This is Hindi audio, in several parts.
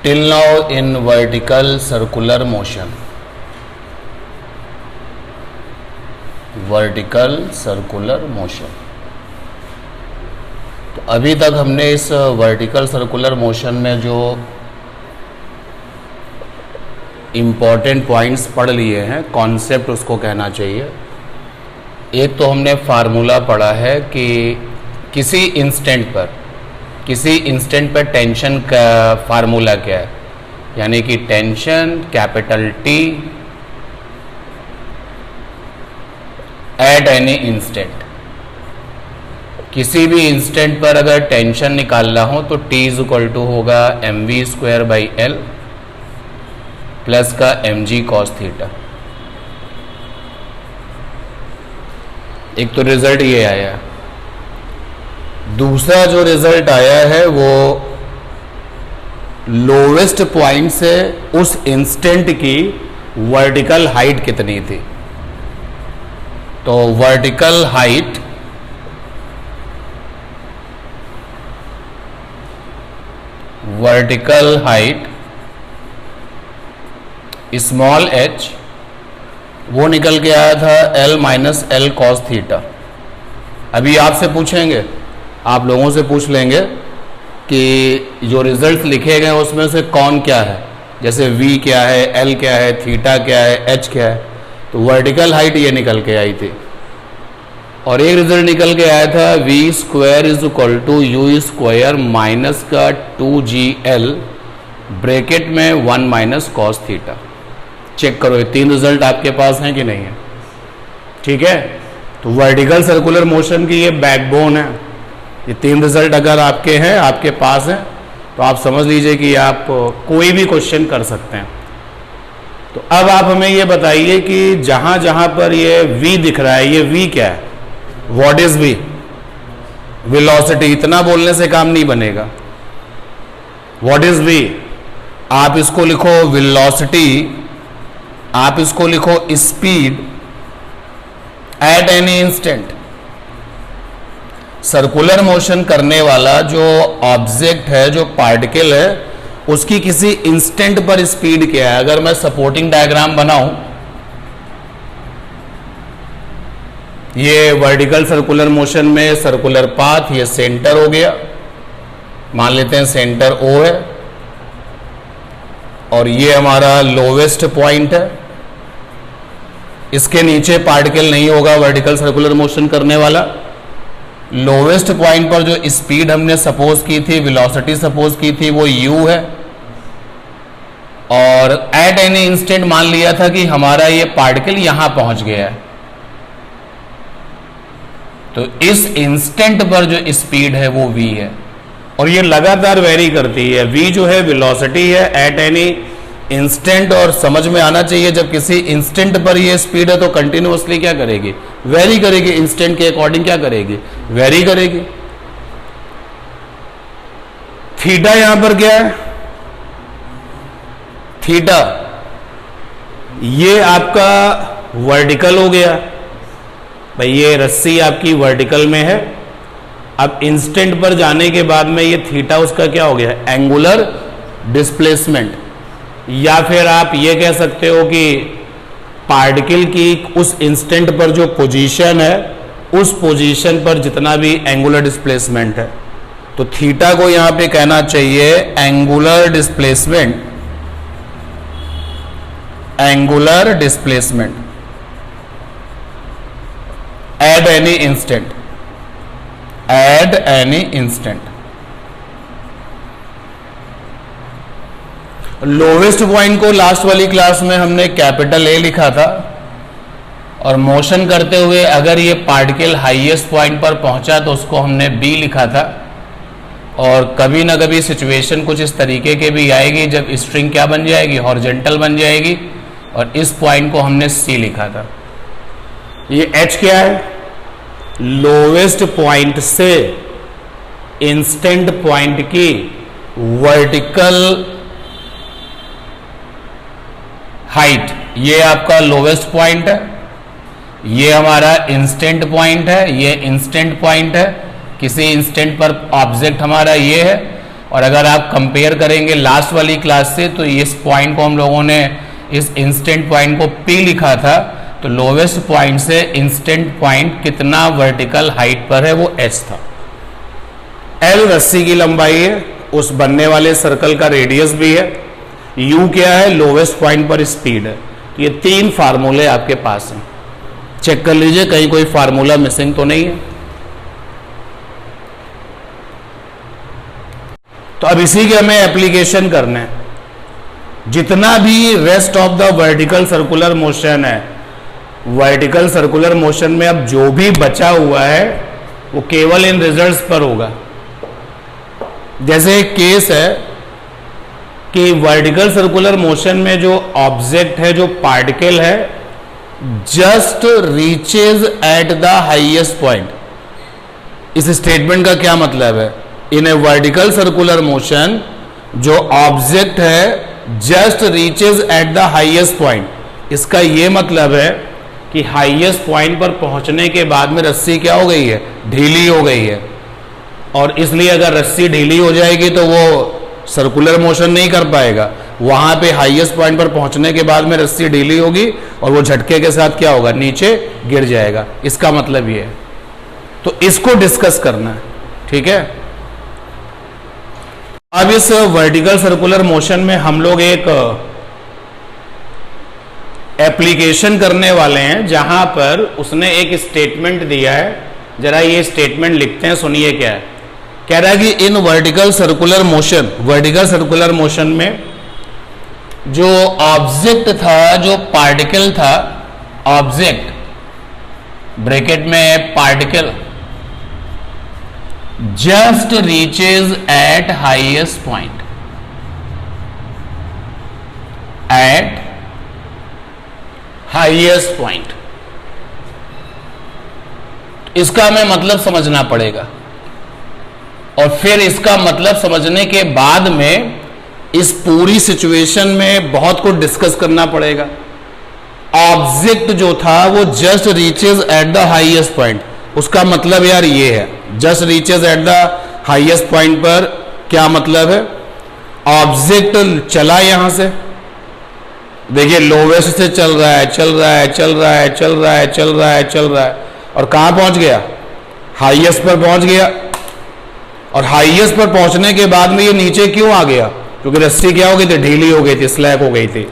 till now in vertical circular motion, vertical circular motion. तो अभी तक हमने इस वर्टिकल सर्कुलर मोशन में जो इम्पॉर्टेंट पॉइंट्स पढ़ लिए हैं, कॉन्सेप्ट उसको कहना चाहिए। एक तो हमने फार्मूला पढ़ा है कि किसी इंस्टेंट पर टेंशन का फार्मूला क्या है, यानी कि tension capital T at any instant. किसी भी इंस्टेंट पर अगर टेंशन निकालना हो तो T इज इक्वल टू होगा mv²/L प्लस का mg cos थीटा। एक तो रिजल्ट ये आया। दूसरा जो रिजल्ट आया है वो लोवेस्ट पॉइंट से उस इंस्टेंट की वर्टिकल हाइट कितनी थी। तो वर्टिकल हाइट स्मॉल h वो निकल के आया था L minus L cos theta. अभी आपसे पूछेंगे, आप लोगों से पूछ लेंगे कि जो रिजल्ट लिखे गए उसमें से कौन क्या है, जैसे V क्या है, L क्या है, थीटा क्या है, H क्या है। तो वर्टिकल हाइट ये निकल के आई थी। और एक रिजल्ट निकल के आया था v² is equal to u² minus का 2gl ब्रैकेट में 1 माइनस cos थीटा। चेक करो ये तीन रिजल्ट आपके पास हैं कि नहीं है। ठीक है, तो वर्टिकल सर्कुलर मोशन की ये बैकबोन है। ये तीन रिजल्ट अगर आपके हैं, आपके पास हैं, तो आप समझ लीजिए कि आप कोई भी क्वेश्चन कर सकते हैं। तो अब आप हमें ये बताइए कि जहां जहां पर ये v दिख रहा है, ये v क्या है, व्हाट इज v? वेलोसिटी। इतना बोलने से काम नहीं बनेगा। What is v? आप इसको लिखो वेलोसिटी, आप इसको लिखो speed at any instant. Circular motion करने वाला जो ऑब्जेक्ट है, जो पार्टिकल है, उसकी किसी इंस्टेंट पर स्पीड क्या है। अगर मैं सपोर्टिंग डायग्राम बनाऊं, ये वर्टिकल सर्कुलर मोशन में सर्कुलर पाथ, ये सेंटर हो गया, मान लेते हैं सेंटर O है, और ये हमारा लोवेस्ट पॉइंट है। इसके नीचे पार्टिकल नहीं होगा वर्टिकल सर्कुलर मोशन करने वाला। लोवेस्ट पॉइंट पर जो स्पीड हमने सपोज की थी, वेलोसिटी सपोज की थी, वो u है। और एट एनी इंस्टेंट मान लिया था कि हमारा ये पार्टिकल यहां पहुंच गया है। तो इस इंस्टेंट पर जो स्पीड है वो v है, और ये लगातार वेरी करती है। v जो है वेलोसिटी है एट एनी इंस्टेंट, और समझ में आना चाहिए जब किसी इंस्टेंट पर ये स्पीड है तो कंटिन्यूअसली क्या करेगी, वेरी करेगी। इंस्टेंट के अकॉर्डिंग क्या करेगी, वेरी करेगी। थीटा यहां पर क्या है, थीटा ये आपका वर्टिकल हो गया भाई, ये रस्सी आपकी वर्टिकल में है। अब इंस्टेंट पर जाने के बाद में ये थीटा उसका क्या हो गया, एंगुलर डिस्प्लेसमेंट। या फिर आप ये कह सकते हो कि पार्टिकल की उस इंस्टेंट पर जो पोजीशन है, उस पोजीशन पर जितना भी एंगुलर डिस्प्लेसमेंट है, तो थीटा को यहां पे कहना चाहिए angular displacement. Angular displacement at any instant, at any instant. Lowest point को लास्ट वाली क्लास में हमने कैपिटल A लिखा था, और मोशन करते हुए अगर ये पार्टिकल हाईएस्ट पॉइंट पर पहुंचा तो उसको हमने B लिखा था। और कभी ना कभी सिचुएशन कुछ इस तरीके के भी आएगी जब स्ट्रिंग क्या बन जाएगी, हॉरिजॉन्टल बन जाएगी, और इस पॉइंट को हमने C लिखा था। ये H क्या है, लोवेस्ट पॉइंट से इंस्टेंट पॉइंट की वर्टिकल हाइट, ये आपका लोवेस्ट पॉइंट है, ये हमारा इंस्टेंट पॉइंट है, ये इंस्टेंट पॉइंट है। किसी इंस्टेंट पर ऑब्जेक्ट हमारा ये है, और अगर आप कंपेयर करेंगे लास्ट वाली क्लास से तो इस पॉइंट को हम लोगों ने इस इंस्टेंट पॉइंट को P लिखा था, तो लोवेस्ट पॉइंट से इंस्टेंट पॉइंट कितना वर्टिकल हाइट पर है वो h था। L रस्सी की लंबाई है, उस बनने वाले सर्कल का रेडियस भी है, U क्या है, लोवेस्ट पॉइंट पर स्पीड है। ये 3 फार्मूले आपके पास हैं, चेक कर लीजिए कहीं कोई फार्मूला मिसिंग तो नहीं है। तो अब इसी के हमें एप्लीकेशन करना है। जितना भी rest of the vertical circular motion है, वर्टिकल सर्कुलर मोशन में अब जो भी बचा हुआ है वो केवल इन रिजल्ट्स पर होगा। जैसे एक केस है कि वर्टिकल सर्कुलर मोशन में जो ऑब्जेक्ट है, जो पार्टिकल है, just reaches at the highest point. इस स्टेटमेंट का क्या मतलब है? इन ए वर्टिकल सर्कुलर मोशन जो ऑब्जेक्ट है just reaches at the highest point. इसका यह मतलब है कि हाईएस्ट पॉइंट पर पहुंचने के बाद में रस्सी क्या हो गई है, ढीली हो गई है। और इसलिए अगर रस्सी ढीली हो जाएगी तो वो सर्कुलर मोशन नहीं कर पाएगा। वहां पे हाईएस्ट पॉइंट पर पहुंचने के बाद में रस्सी ढीली होगी और वो झटके के साथ क्या होगा, नीचे गिर जाएगा। इसका मतलब ये है। तो इसको डिस्कस करना है, ठीक है। अब इस वर्टिकल सर्कुलर मोशन में हम लोग एक एप्लीकेशन करने वाले हैं जहां पर उसने एक स्टेटमेंट दिया है। जरा ये स्टेटमेंट लिखते हैं, सुनिए क्या है। कह रहा है कि in vertical circular motion, vertical circular motion में जो ऑब्जेक्ट था, जो पार्टिकल था, ऑब्जेक्ट ब्रैकेट में particle just reaches eight highest point, eight highest point. इसका हमें मतलब समझना पड़ेगा और फिर इसका मतलब समझने के बाद में इस पूरी सिचुएशन में बहुत कुछ डिस्कस करना पड़ेगा। ऑब्जेक्ट जो था वो just reaches at the highest point, उसका मतलब यार ये है, just reaches at the highest point पर क्या मतलब है? ऑब्जेक्ट चला यहां से, देखिए लोवेस्ट से चल रहा है, चल रहा है, चल रहा है, चल रहा है, चल रहा है, चल रहा है, और कहां पहुंच गया? हाईएस्ट पर पहुंच गया। और हाईएस्ट पर पहुंचने के बाद में ये नीचे क्यों आ गया? क्योंकि रस्सी क्या हो गई थी, ढीली हो गई थी, स्लैक हो गई थी।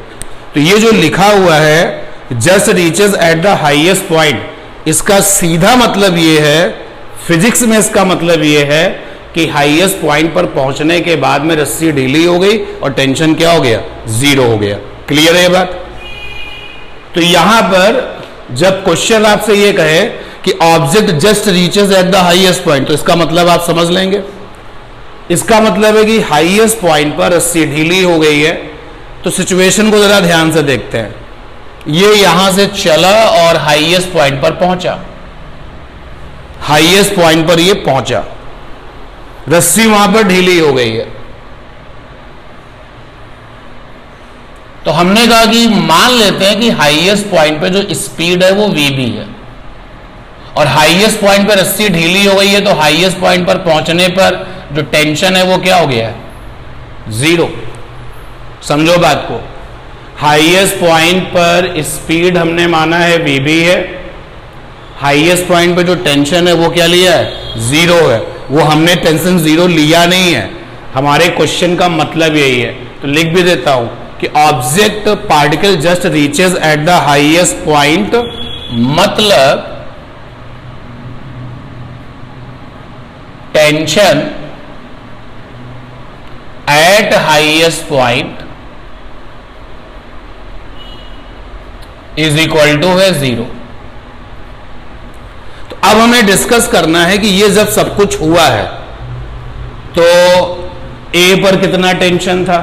तो ये जो लिखा हुआ है just reaches at the highest point, इसका सीधा मतलब ये है, फिजिक्स में इसका मतलब ये है कि हाईएस्ट पॉइंट पर पहुंचने के बाद में रस्सी ढीली हो गई और टेंशन क्या हो गया? 0 हो गया। क्लियर है ये बात? तो यहां पर जब क्वेश्चन आपसे ये कहे कि object just reaches at the highest point, तो इसका मतलब आप समझ लेंगे। इसका मतलब है कि हाईएस्ट पॉइंट पर रस्सी ढीली हो गई है। तो सिचुएशन को जरा ध्यान से देखते हैं। ये यहां से चला और हाईएस्ट पॉइंट पर पहुंचा, हाईएस्ट पॉइंट पर ये पहुंचा, रस्सी वहां पर ढीली हो गई है। तो हमने कहा कि मान लेते हैं कि हाईएस्ट पॉइंट पे जो स्पीड है वो vb है और हाईएस्ट पॉइंट पे रस्सी ढीली हो गई है, तो हाईएस्ट पॉइंट पर पहुंचने पर जो टेंशन है वो क्या हो गया है? 0। समझो बात को। हाईएस्ट पॉइंट पर स्पीड हमने माना है vb है, हाईएस्ट पॉइंट पे जो टेंशन है वो क्या लिया है? 0 है। वो हमने टेंशन 0 लिया नहीं है। हमारे क्वेश्चन का मतलब यही है। तो लिख भी देता हूं कि object particle just reaches at the highest point, मतलब tension at highest point is equal to है 0। तो अब हमें डिस्कस करना है कि ये जब सब कुछ हुआ है तो A पर कितना टेंशन था,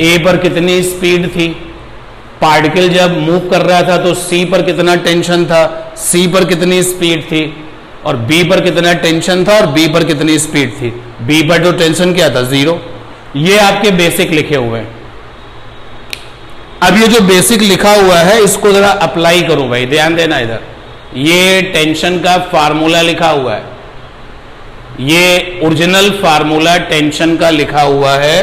A पर कितनी स्पीड थी, पार्टिकल जब मूव कर रहा था तो C पर कितना टेंशन था, C पर कितनी स्पीड थी, और B पर कितना टेंशन था और B पर कितनी स्पीड थी। B पर जो टेंशन क्या था? 0। ये आपके बेसिक लिखे हुए हैं। अब ये जो बेसिक लिखा हुआ है इसको जरा अप्लाई करो भाई, ध्यान देना इधर। ये टेंशन का फार्मूला लिखा हुआ है, ये ओरिजिनल फार्मूला टेंशन का लिखा हुआ है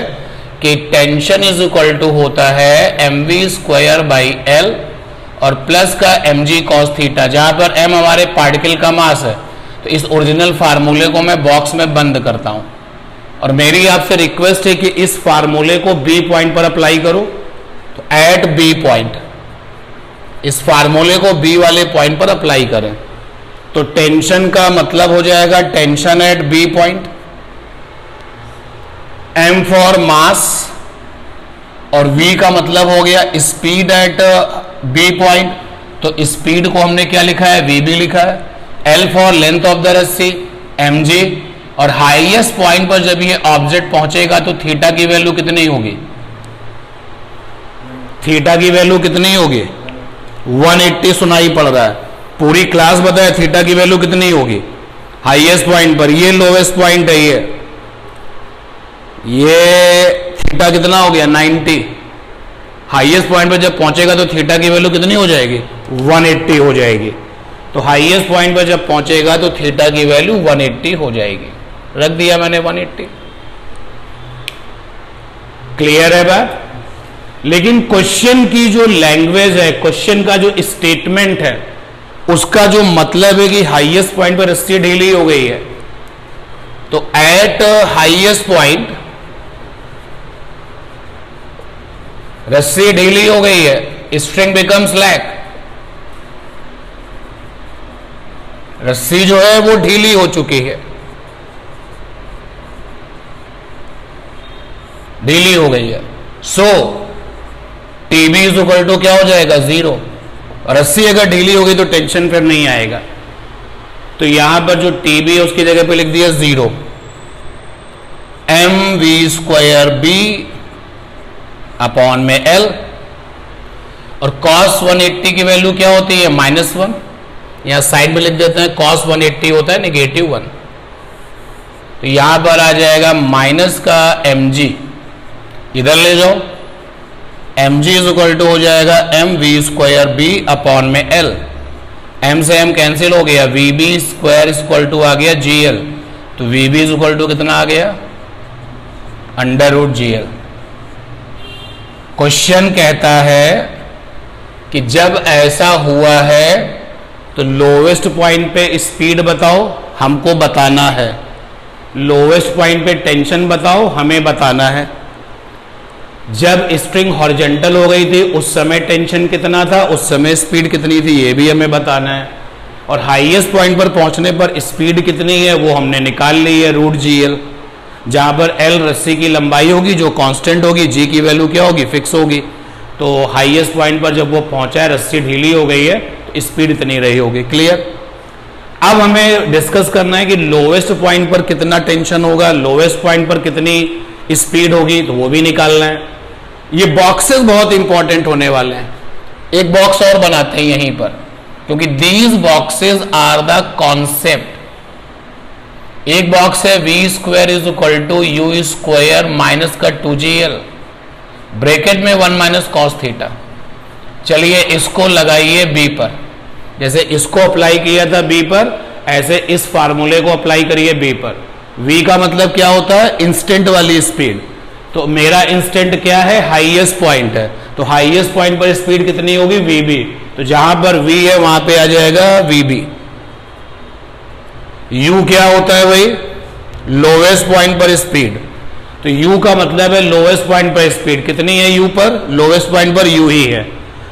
कि टेंशन इज इक्वल टू होता है mv² बाई एल और प्लस का mg cos थीटा, जहां पर m हमारे पार्टिकल का मास है। तो इस ओरिजिनल फार्मूले को मैं बॉक्स में बंद करता हूं और मेरी आपसे रिक्वेस्ट है कि इस फार्मूले को बी पॉइंट पर अप्लाई करो। तो एट बी पॉइंट, इस फार्मूले को बी वाले पॉइंट पर अप्लाई करें तो टेंशन का मतलब हो जाएगा tension at B point, m for mass और v का मतलब हो गया स्पीड एट बी पॉइंट। तो स्पीड को हमने क्या लिखा है, vb लिखा है। l for length of the रस्सी mg, और हाईएस्ट पॉइंट पर जब ये ऑब्जेक्ट पहुंचेगा तो थीटा की वैल्यू कितनी होगी, थीटा की वैल्यू कितनी होगी 180 सुनाई पड़ रहा है। पूरी क्लास बताए थीटा की वैल्यू कितनी होगी हाईएस्ट पॉइंट पर। ये लोवेस्ट पॉइंट है, ये थीटा कितना हो गया 90। हाईएस्ट पॉइंट पर जब पहुंचेगा तो थीटा की वैल्यू कितनी हो जाएगी 180 हो जाएगी। तो हाईएस्ट पॉइंट पर जब पहुंचेगा तो थीटा की वैल्यू 180 हो जाएगी। रख दिया मैंने 180। क्लियर है बात। लेकिन क्वेश्चन की जो लैंग्वेज है, क्वेश्चन का जो स्टेटमेंट है, उसका जो मतलब है कि हाईएस्ट पॉइंट पर रस्सी ढीली हो गई है। तो एट हाईएस्ट पॉइंट रस्सी ढीली हो गई है, स्ट्रिंग बिकम्स लैक। रस्सी जो है वो ढीली हो चुकी है, ढीली हो गई है। सो टीबी इज इक्वल टू क्या हो जाएगा 0। रस्सी अगर ढीली होगी तो टेंशन फिर नहीं आएगा। तो यहां पर जो टीबी है उसकी जगह पे लिख दिया 0, mv² अपॉन में l। और cos 180 की वैल्यू क्या होती है -1। यहां साइड में लिख देते हैं cos 180 होता है -1। तो यहां पर आ जाएगा माइनस का mg, इधर ले जाओ, mg इज इक्वल टू हो जाएगा mv² अपॉन में l। m से m कैंसिल हो गया, vb² इक्वल टू आ गया gl। तो vb इज इक्वल टू कितना आ गया √gl। क्वेश्चन कहता है कि जब ऐसा हुआ है तो लोवेस्ट पॉइंट पे स्पीड बताओ, हमको बताना है। लोवेस्ट पॉइंट पे टेंशन बताओ, हमें बताना है। जब स्ट्रिंग हॉरिजॉन्टल हो गई थी उस समय टेंशन कितना था, उस समय स्पीड कितनी थी, ये भी हमें बताना है। और हाईएस्ट पॉइंट पर पहुंचने पर स्पीड कितनी है वो हमने निकाल ली है √gl, जहां पर l रस्सी की लंबाई होगी जो कांस्टेंट होगी, g की वैल्यू क्या होगी फिक्स होगी। तो हाईएस्ट पॉइंट पर जब वो पहुंचा है, रस्सी ढीली हो गई है, तो स्पीड इतनी रही होगी। क्लियर। अब हमें डिस्कस करना है कि लोवेस्ट पॉइंट पर कितना टेंशन होगा, लोवेस्ट पॉइंट पर कितनी स्पीड होगी, तो वो भी निकालना है। ये बॉक्सेस बहुत इंपॉर्टेंट होने वाले हैं। एक बॉक्स और बनाते हैं यहीं पर, क्योंकि these boxes are the concept. एक बॉक्स है v² is equal to u² minus का 2gl, ब्रैकेट में 1 - cos थीटा। चलिए इसको लगाइए b पर, जैसे इसको अप्लाई किया था b पर, ऐसे इस फार्मूले को अप्लाई करिए b पर। v का मतलब क्या होता है इंस्टेंट वाली स्पीड। तो मेरा इंस्टेंट क्या है हाईएस्ट पॉइंट है, तो हाईएस्ट पॉइंट पर स्पीड कितनी होगी vb। तो जहां पर v है वहां पे आ जाएगा vb। u क्या होता है भाई लोवेस्ट पॉइंट पर स्पीड। तो u का मतलब है लोवेस्ट पॉइंट पर स्पीड कितनी है u पर, लोवेस्ट पॉइंट पर u ही है,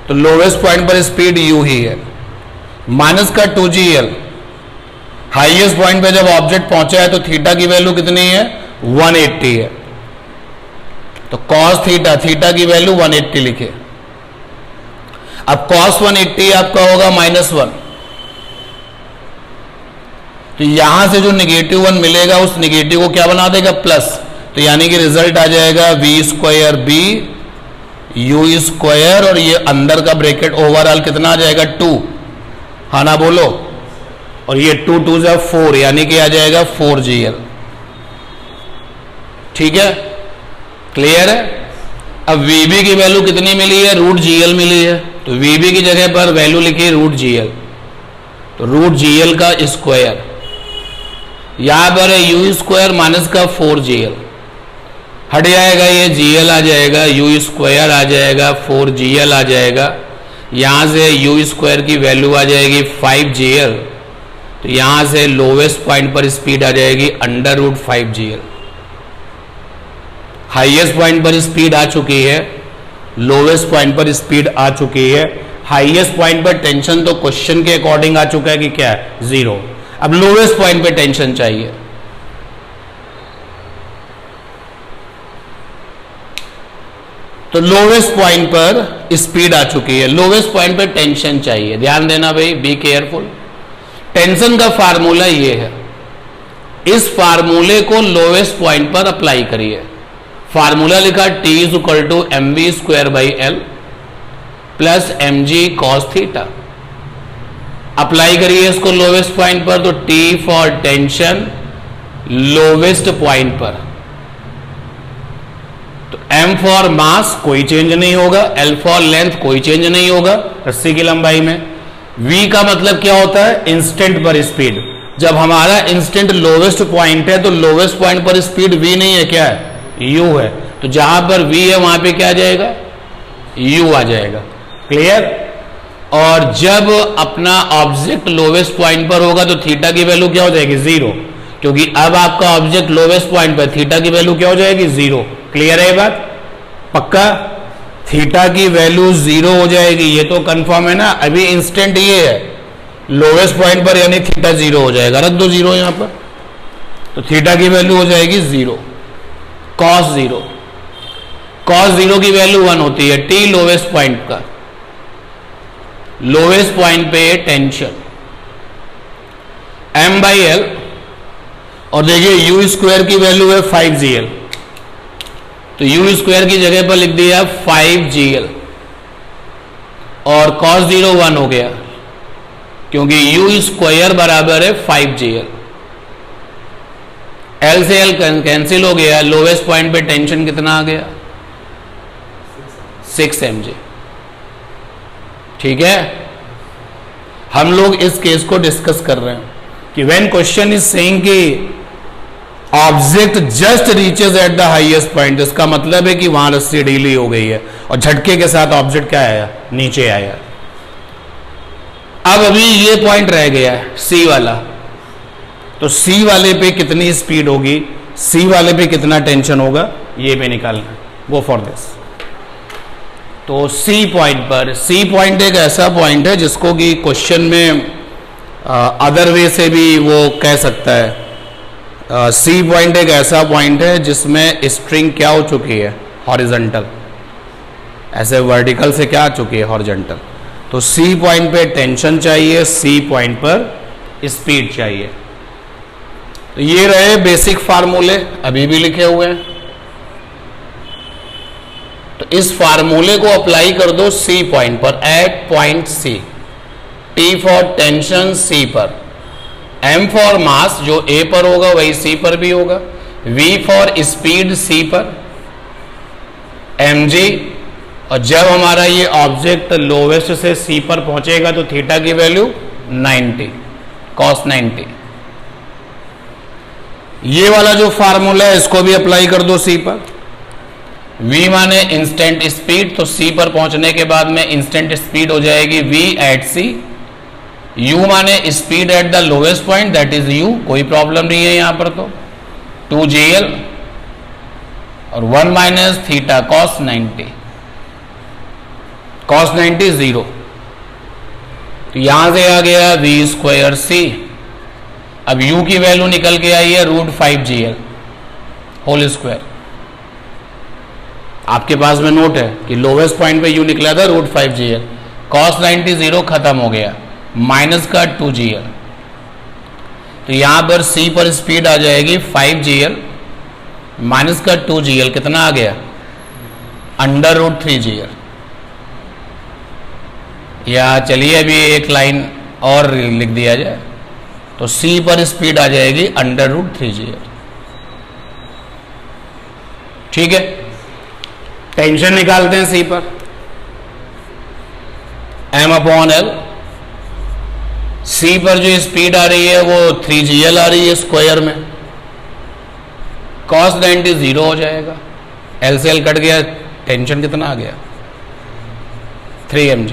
तो लोवेस्ट पॉइंट पर स्पीड u ही है। माइनस का 2gl, हाईएस्ट पॉइंट पे जब ऑब्जेक्ट पहुंचा है तो थीटा की वैल्यू कितनी है 180 है, तो cos थीटा, थीटा की वैल्यू 180 लिखे। अब cos 180 आपका होगा -1, तो यहां से जो -1 मिलेगा उस नेगेटिव को क्या बना देगा प्लस। तो यानी कि रिजल्ट आ जाएगा v² b u² और ये अंदर का ब्रैकेट ओवरऑल कितना आ जाएगा 2, हाँ ना बोलो, और ये 2 2 से 4 यानी कि आ जाएगा 4gl। ठीक है, क्लियर है। अब vb की वैल्यू कितनी मिली है √gl मिली है, तो vb की जगह पर वैल्यू लिखी √gl, तो √gl का स्क्वायर। यहां पर है यू स्क्वायर माइनस का 4gl, हट जाएगा, ये gl आ जाएगा, यू स्क्वायर आ जाएगा, 4gl आ जाएगा, यहां से यू स्क्वायर की वैल्यू आ जाएगी 5gl, तो यहां से लोवेस्ट पॉइंट पर स्पीड आ जाएगी √5gl। हाईएस्ट पॉइंट पर स्पीड आ चुकी है, लोवेस्ट पॉइंट पर स्पीड आ चुकी है, हाईएस्ट पॉइंट पर टेंशन तो क्वेश्चन के अकॉर्डिंग आ चुका है कि क्या है, 0। अब लोवेस्ट पॉइंट पे टेंशन चाहिए, तो लोवेस्ट पॉइंट पर स्पीड आ चुकी है, लोवेस्ट पॉइंट पे टेंशन चाहिए। ध्यान देना भाई, बी केयरफुल। टेंशन का फार्मूला ये है, इस फार्मूले को लोवेस्ट पॉइंट पर अप्लाई करिए। फार्मूला लिखा T = mv²/L plus mg cos theta. Apply करिए इसको लोवेस्ट पॉइंट पर, तो T for tension lowest point पर, तो M फॉर मास कोई चेंज नहीं होगा, L फॉर लेंथ कोई चेंज नहीं होगा रस्सी की लंबाई में। V का मतलब क्या होता है, इंस्टेंट पर स्पीड। जब हमारा इंस्टेंट लोवेस्ट पॉइंट है तो लोवेस्ट पॉइंट पर स्पीड V नहीं है, क्या है, U है, तो जहां पर V है वहां पे क्या आ जाएगा, U आ जाएगा। क्लियर। और जब अपना ऑब्जेक्ट लोवेस्ट पॉइंट पर होगा तो थीटा की वैल्यू क्या हो जाएगी, 0, क्योंकि अब आपका ऑब्जेक्ट लोवेस्ट पॉइंट पर, थीटा की वैल्यू क्या हो जाएगी, 0। क्लियर है ये बात, पक्का। थीटा की वैल्यू 0 हो जाएगी, ये तो कंफर्म है ना। अभी इंस्टेंट ये है लोवेस्ट पॉइंट पर, यानी थीटा 0 हो जाएगा, रख दो 0 यहां पर, तो थीटा की वैल्यू हो जाएगी 0। cos 0, cos 0 की वैल्यू 1 होती है। T लोवेस्ट पॉइंट का, लोवेस्ट पॉइंट पे टेंशन m/L, और देखिए यू स्क्वायर की वैल्यू है 5gl, तो यू स्क्वायर की जगह पर लिख दिया 5gl, और cos 0 1 हो गया, क्योंकि यू स्क्वायर बराबर है 5gl। L से L कैंसिल हो गया, लोवेस्ट पॉइंट पे टेंशन कितना आ गया, 6 mg। ठीक है, हम लोग इस केस को डिस्कस कर रहे हैं कि व्हेन क्वेश्चन इज सेइंग कि object just reaches at the highest point, इसका मतलब है कि वहां रस्सी ढीली हो गई है और झटके के साथ ऑब्जेक्ट क्या आया, नीचे आया। अब अभी ये पॉइंट रह गया है C वाला, तो C वाले पे कितनी स्पीड होगी, C वाले पे कितना टेंशन होगा, ये पे निकालना है। Go for this. तो C पॉइंट पर, C पॉइंट एक ऐसा पॉइंट है जिसको कि क्वेश्चन में अदर वे से भी वो कह सकता है। C पॉइंट एक ऐसा पॉइंट है जिसमें स्ट्रिंग क्या हो चुकी है, हॉरिजॉन्टल, ऐसे वर्टिकल से क्या आ चुकी है, हॉरिजॉन्टल। तो C पॉइंट पे टेंशन चाहिए, C पॉइंट पर स्पीड चाहिए। तो ये रहे बेसिक फार्मूले, अभी भी लिखे हुए हैं। तो इस फार्मूले को अप्लाई कर दो C पॉइंट पर, at point C। T for tension C पर, M फॉर मास जो A पर होगा वही C पर भी होगा, V फॉर स्पीड C पर, mg, और जब हमारा ये ऑब्जेक्ट लोवेस्ट से C पर पहुंचेगा तो थीटा की वैल्यू 90, cos 90। ये वाला जो फार्मूला है इसको भी अप्लाई कर दो C पर। V माने इंस्टेंट स्पीड, तो C पर पहुंचने के बाद में इंस्टेंट स्पीड हो जाएगी V एट C। U माने speed at the lowest point, that is U, कोई प्रॉब्लम नहीं है यहां पर, तो 2gl, और 1 माइनस थीटा cos 90, cos 90 0। तो यहां से आ गया V² C। अब U की वैल्यू निकल के आई है √5gl होल स्क्वायर। आपके पास में नोट है कि लोवेस्ट पॉइंट पे U निकला था √5gl, cos 90 0 खत्म हो गया, माइनस का 2gl, तो यहां पर C पर स्पीड आ जाएगी 5gl, माइनस का 2gl कितना आ गया, √3gl। या चलिए अभी एक लाइन और लिख दिया जाए, तो C पर स्पीड आ जाएगी √3gl। ठीक है, टेंशन निकालते हैं C पर, M/L, सी पर जो स्पीड आ रही है वो 3gl आ रही है स्क्वायर में, cos 90 जीरो हो जाएगा, एल से एल कट गया, टेंशन कितना आ गया 3 mg।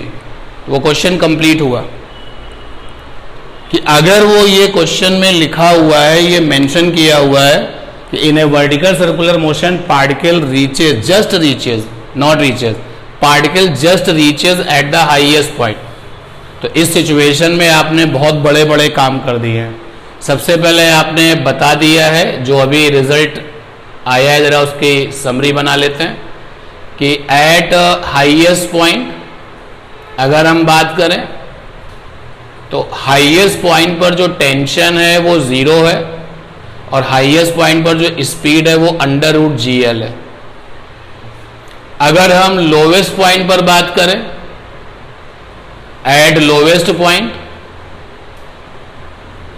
वो क्वेश्चन कंप्लीट हुआ कि अगर वो ये क्वेश्चन में लिखा हुआ है, ये मेंशन किया हुआ है कि in a vertical circular motion particle reaches, just reaches, not reaches, particle just reaches at the highest point, तो इस सिचुएशन में आपने बहुत बड़े बड़े काम कर दिए हैं। सबसे पहले आपने बता दिया है जो अभी रिजल्ट आया है, जरा उसकी समरी बना लेते हैं कि एट हाईएस्ट पॉइंट अगर हम बात करें तो हाईएस्ट पॉइंट पर जो टेंशन है वो जीरो है और हाईएस्ट पॉइंट पर जो स्पीड है वो √GL है। अगर हम लोवेस्ट पॉइंट पर बात करें, एट लोवेस्ट पॉइंट,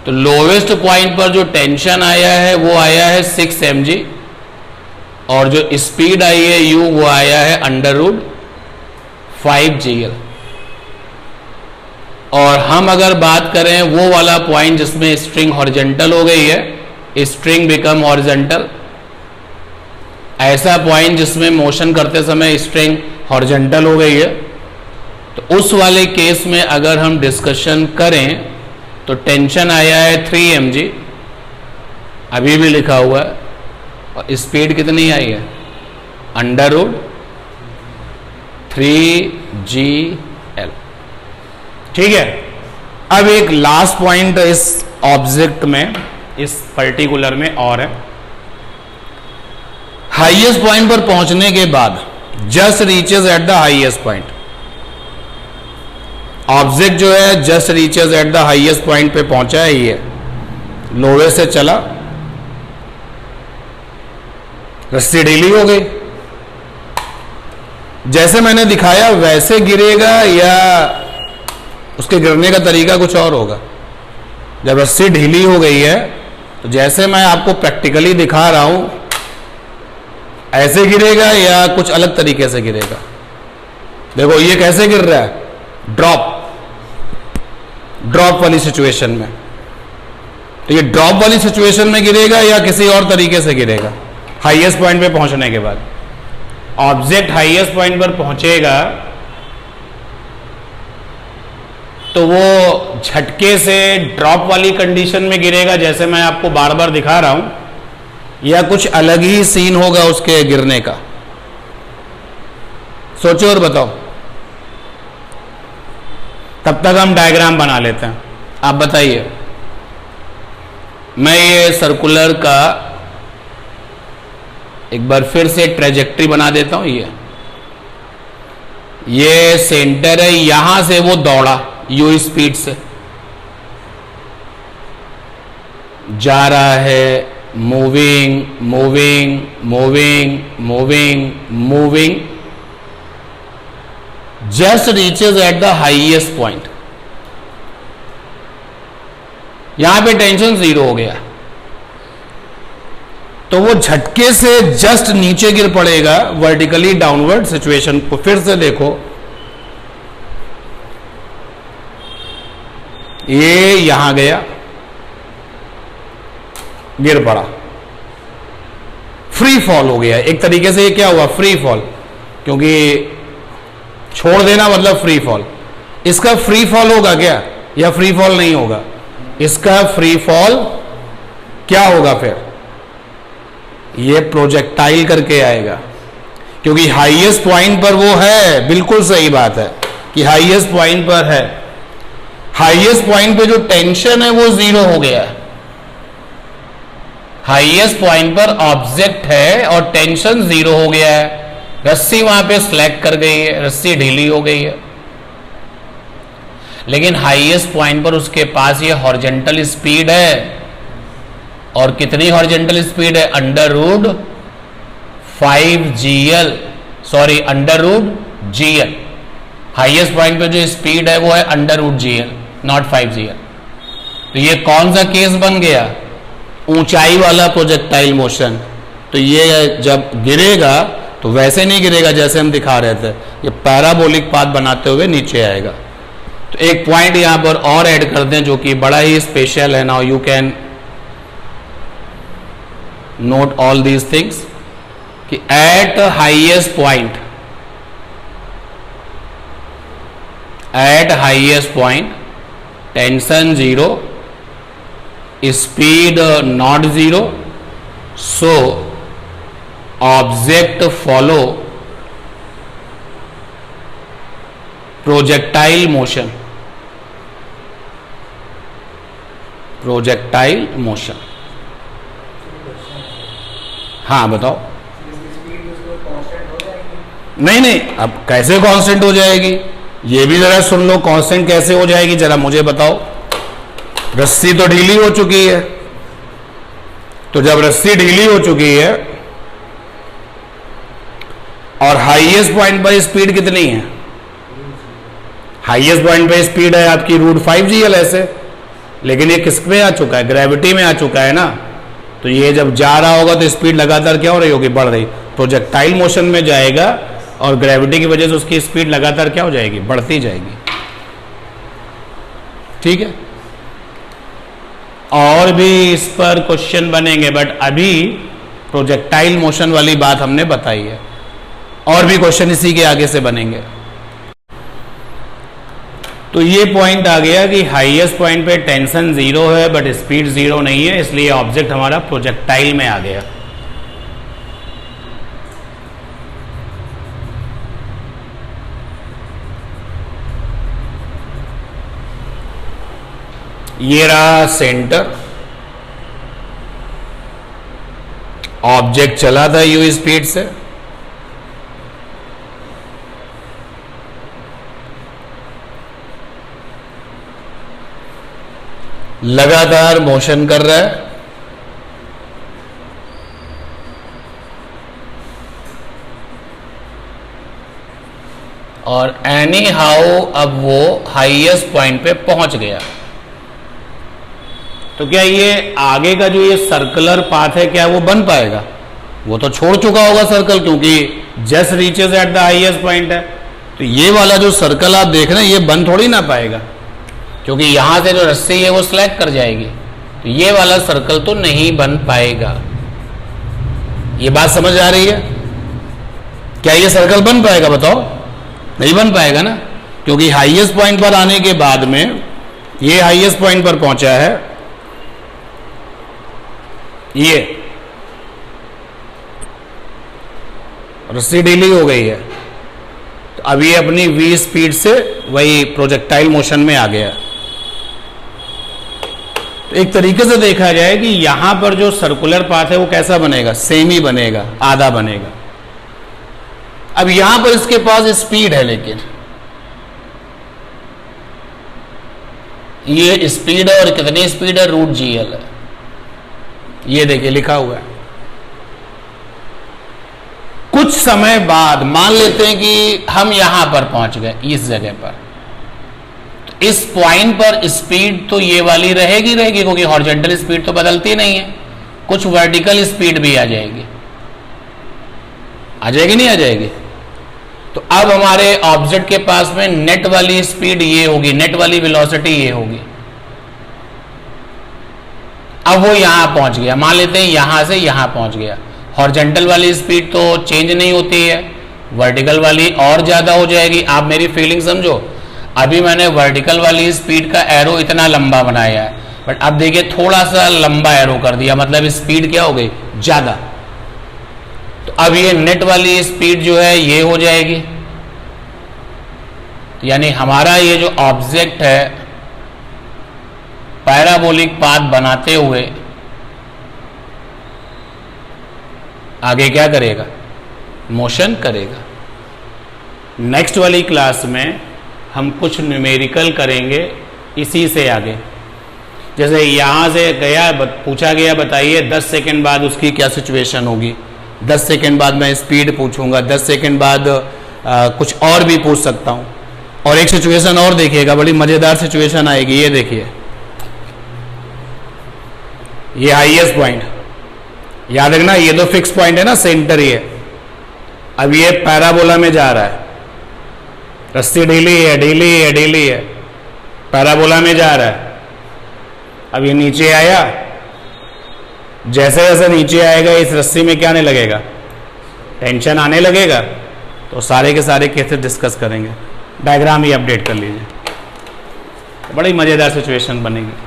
तो लोवेस्ट पॉइंट पर जो टेंशन आया है वो आया है 6 mg और जो स्पीड आई है u वो आया है √5gl। और हम अगर बात करें वो वाला पॉइंट जिसमें स्ट्रिंग हॉरिजॉन्टल हो गई है, स्ट्रिंग बिकम हॉरिजॉन्टल, ऐसा पॉइंट जिसमें मोशन करते समय स्ट्रिंग हॉरिजॉन्टल हो गई है, तो उस वाले केस में अगर हम डिस्कशन करें तो टेंशन आया है 3 mg, अभी भी लिखा हुआ है, और स्पीड कितनी आई है √3gl। ठीक है। अब एक लास्ट पॉइंट इस ऑब्जेक्ट में, इस पर्टिकुलर में और है, हाईएस्ट पॉइंट पर पहुंचने के बाद just reaches at the highest point, object जो है just reaches at the highest point पे पहुंचा है, ये लोवे से चला, रस्सी ढीली हो गई, जैसे मैंने दिखाया वैसे गिरेगा या उसके गिरने का तरीका कुछ और होगा। जब रस्सी ढीली हो गई है तो जैसे मैं आपको प्रैक्टिकली दिखा रहा हूं ऐसे गिरेगा या कुछ अलग तरीके से गिरेगा। देखो ये कैसे गिर रहा है, ड्रॉप वाली सिचुएशन में, तो ये ड्रॉप वाली सिचुएशन में गिरेगा या किसी और तरीके से गिरेगा। हाईएस्ट पॉइंट पे पहुंचने के बाद ऑब्जेक्ट हाईएस्ट पॉइंट पर पहुंचेगा तो वो झटके से ड्रॉप वाली कंडीशन में गिरेगा जैसे मैं आपको बार बार दिखा रहा हूं, या कुछ अलग ही सीन होगा उसके गिरने का। सोचो और बताओ, तब तक हम डायग्राम बना लेते हैं। आप बताइए, मैं ये सर्कुलर का एक बार फिर से ट्रेजेक्ट्री बना देता हूं। ये सेंटर है, यहां से वो दौड़ा u स्पीड से जा रहा है, moving moving moving moving moving, just reaches at the highest point. यहां पे टेंशन जीरो हो गया तो वो झटके से जस्ट नीचे गिर पड़ेगा, वर्टिकली डाउनवर्ड सिचुएशन को फिर से देखो, ये यहां गया, गिर पड़ा, फ्री फॉल हो गया एक तरीके से। ये क्या हुआ, फ्री फॉल, क्योंकि छोड़ देना मतलब फ्री फॉल। इसका फ्री फॉल होगा क्या या फ्री फॉल नहीं होगा? इसका फ्री फॉल क्या होगा फिर, ये प्रोजेक्टाइल करके आएगा, क्योंकि हाईएस्ट पॉइंट पर वो है। बिल्कुल सही बात है कि हाईएस्ट पॉइंट पर है, हाईएस्ट पॉइंट पे जो टेंशन है वो जीरो हो गया है। हाईएस्ट पॉइंट पर ऑब्जेक्ट है और टेंशन जीरो हो गया है, रस्सी वहां पे स्लैक कर गई है, रस्सी ढीली हो गई है, लेकिन हाईएस्ट पॉइंट पर उसके पास ये हॉरिजॉन्टल स्पीड है। और कितनी हॉरिजॉन्टल स्पीड है, √5gl, sorry √GL। Highest point पे जो स्पीड है वो है √GL, नॉट 5gl। तो ये कौन सा केस बन गया, ऊंचाई वाला प्रोजेक्टाइल मोशन। तो ये जब गिरेगा तो वैसे नहीं गिरेगा जैसे हम दिखा रहे थे, ये पैराबोलिक पाथ बनाते हुए नीचे आएगा। तो एक पॉइंट यहां पर और ऐड कर दें जो कि बड़ा ही स्पेशल है. Now you can note all these things कि at highest point tension zero, speed not zero, so object follow projectile motion. हाँ बताओ. नहीं, अब कैसे कांस्टेंट हो जाएगी ये भी जरा सुन लो. कांस्टेंट कैसे हो जाएगी जरा मुझे बताओ. रस्सी तो ढीली हो चुकी है, तो जब रस्सी ढीली हो चुकी है और हाईएस्ट पॉइंट पर स्पीड कितनी है? हाईएस्ट पॉइंट पे स्पीड है आपकी √5 ऐसे, लेकिन ये किस में आ चुका है? ग्रेविटी में आ चुका है ना. तो ये जब जा रहा होगा तो स्पीड लगातार क्या हो रही होगी? बढ़ रही. प्रोजेक्टाइल मोशन में जाएगा और ग्रेविटी की वजह से उसकी स्पीड लगातार क्या हो जाएगी? बढ़ती जाएगी. ठीक है. और भी इस पर क्वेश्चन बनेंगे, बट अभी प्रोजेक्टाइल मोशन वाली बात हमने बताई है. और भी क्वेश्चन इसी के आगे से बनेंगे. तो ये पॉइंट आ गया कि हाईएस्ट पॉइंट पे टेंशन जीरो है बट स्पीड जीरो नहीं है, इसलिए ऑब्जेक्ट हमारा प्रोजेक्टाइल में आ गया. ये रहा सेंटर, ऑब्जेक्ट चला था यू स्पीड से, लगातार मोशन कर रहा है, और एनी हाउ अब वो हाईएस्ट पॉइंट पे पहुंच गया. तो क्या ये आगे का जो ये सर्कुलर पाथ है क्या वो बन पाएगा? वो तो छोड़ चुका होगा सर्कल, क्योंकि just reaches eight the highest point है. तो ये वाला जो सर्कल आप देख रहे हैं ये बन थोड़ी ना पाएगा, क्योंकि यहां से जो रस्सी है वो स्लैग कर जाएगी. तो ये वाला सर्कल तो नहीं बन पाएगा. ये बात समझ आ रही है? क्या ये सर्कल बन पाएगा? बताओ. नहीं बन पाएगा ना, क्योंकि हाईएस्ट पॉइंट पर आने के बाद में ये हाईएस्ट पॉइंट पर पहुंचा है, ये रस्सी ढीली हो गई है, तो अब ये अपनी v स्पीड से वही प्रोजेक्टाइल मोशन में आ गया. तो एक तरीके से देखा जाए कि यहां पर जो सर्कुलर पाथ है वो कैसा बनेगा? सेम ही बनेगा, आधा बनेगा. अब यहां पर इसके पास स्पीड है, लेकिन ये स्पीड है, और कितनी स्पीड है? √GL है. ये देखिए लिखा हुआ है. कुछ समय बाद मान लेते हैं कि हम यहां पर पहुंच गए, इस जगह पर, तो इस पॉइंट पर स्पीड तो ये वाली रहेगी, क्योंकि हॉरिजॉन्टल स्पीड तो बदलती नहीं है. कुछ वर्टिकल स्पीड भी आ जाएगी. नहीं आ जाएगी? तो अब हमारे ऑब्जेक्ट के पास में नेट वाली स्पीड ये होगी, नेट वाली वेलोसिटी ये होगी. अब वो यहां पहुंच गया, मान लेते हैं यहां से यहां पहुंच गया. हॉरिजॉन्टल वाली स्पीड तो चेंज नहीं होती है, वर्टिकल वाली और ज्यादा हो जाएगी. आप मेरी फीलिंग समझो. अभी मैंने वर्टिकल वाली स्पीड का एरो इतना लंबा बनाया है, बट अब देखिए थोड़ा सा लंबा एरो कर दिया, मतलब स्पीड क्या हो गई? ज्यादा. तो अब ये नेट वाली स्पीड जो है ये हो जाएगी. यानी हमारा ये जो ऑब्जेक्ट है पैराबोलिक पाथ बनाते हुए आगे क्या करेगा? मोशन करेगा. नेक्स्ट वाली क्लास में हम कुछ न्यूमेरिकल करेंगे इसी से आगे. जैसे यहां से गया, पूछा गया बताइए 10 सेकंड बाद उसकी क्या सिचुएशन होगी. 10 सेकंड बाद मैं स्पीड पूछूंगा, 10 सेकंड बाद कुछ और भी पूछ सकता हूं. और एक सिचुएशन और देखिएगा, बड़ी मजेदार सिचुएशन आएगी. ये देखिए, ये हाईएस्ट पॉइंट, याद रखना ये तो फिक्स पॉइंट है ना, सेंटर ये. अब ये पैराबोला में जा रहा है, रस्सी ढीली है, ढीली है, ढीली है. पैराबोला में जा रहा है, अब ये नीचे आया, जैसे जैसे नीचे आएगा इस रस्सी में क्या आने लगेगा, टेंशन आने लगेगा। तो सारे के सारे केसेस डिस्कस करेंगे, डायग्राम ही अपडेट कर लीजिए, बड़ी मज़ेदार सिचुएशन बनेगी।